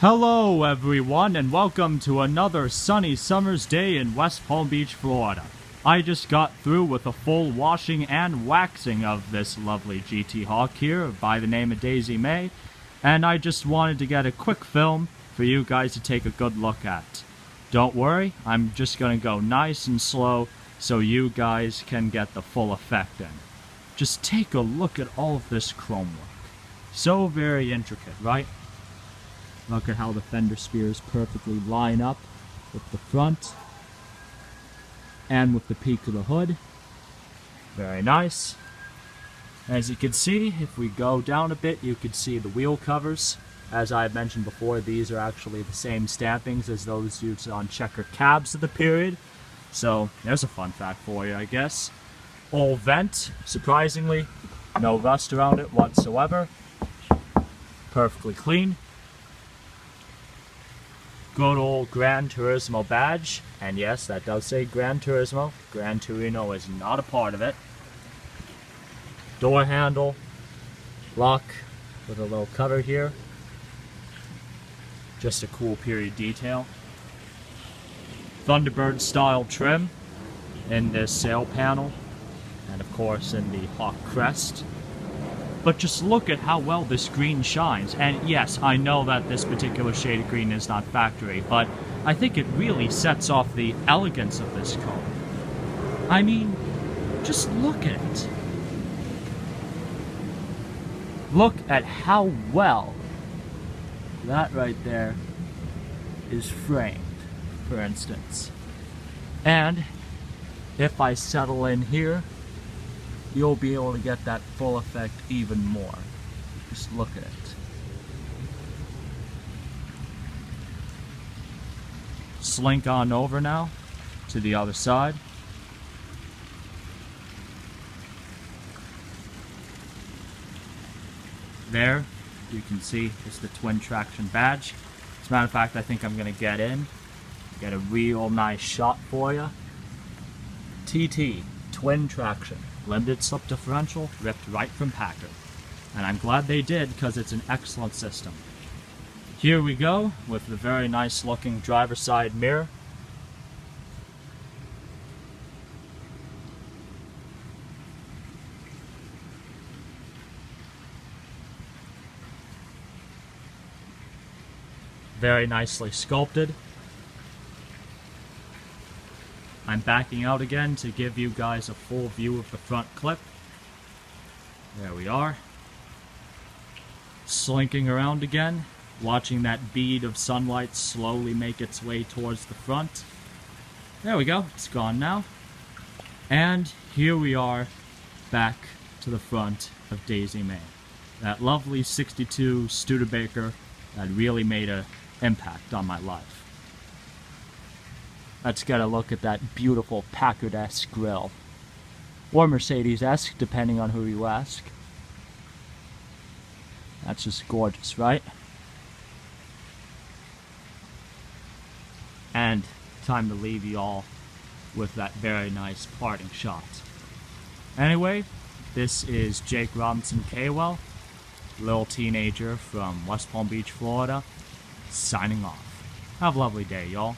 Hello everyone and welcome to another sunny summer's day in West Palm Beach, Florida. I just got through with a full washing and waxing of this lovely GT Hawk here by the name of Daisy-Mae, and I just wanted to get a quick film for you guys to take a good look at. Don't worry, I'm just going to go nice and slow so you guys can get the full effect in. Just take a look at all of this chrome work. So very intricate, right? Look at how the fender spears perfectly line up with the front and with the peak of the hood. Very nice. As you can see, if we go down a bit, you can see the wheel covers. As I mentioned before, these are actually the same stampings as those used on checker cabs of the period. So there's a fun fact for you, I guess. All vent, surprisingly, no rust around it whatsoever. Perfectly clean. Good old Gran Turismo badge, and yes, that does say Gran Turismo. Gran Torino is not a part of it. Door handle, lock with a little cover here. Just a cool period detail. Thunderbird style trim in this sail panel, and of course in the Hawk crest. But just look at how well this green shines. And yes, I know that this particular shade of green is not factory, but I think it really sets off the elegance of this color. I mean, just look at it. Look at how well that right there is framed, for instance. And if I settle in here, you'll be able to get that full effect even more. Just look at it. Slink on over now to the other side. There, you can see is the twin traction badge. As a matter of fact, I think I'm going to get in, get a real nice shot for you. TT, twin traction. Limited slip differential, ripped right from Packard. And I'm glad they did, because it's an excellent system. Here we go, with the very nice looking driver's side mirror. Very nicely sculpted. I'm backing out again to give you guys a full view of the front clip. There we are. Slinking around again, watching that bead of sunlight slowly make its way towards the front. There we go, it's gone now. And here we are, back to the front of Daisy-Mae. That lovely 62 Studebaker that really made an impact on my life. Let's get a look at that beautiful Packard-esque grille. Or Mercedes-esque, depending on who you ask. That's just gorgeous, right? And time to leave you all with that very nice parting shot. Anyway, this is Jake Robinson Kaywell, little teenager from West Palm Beach, Florida, signing off. Have a lovely day, y'all.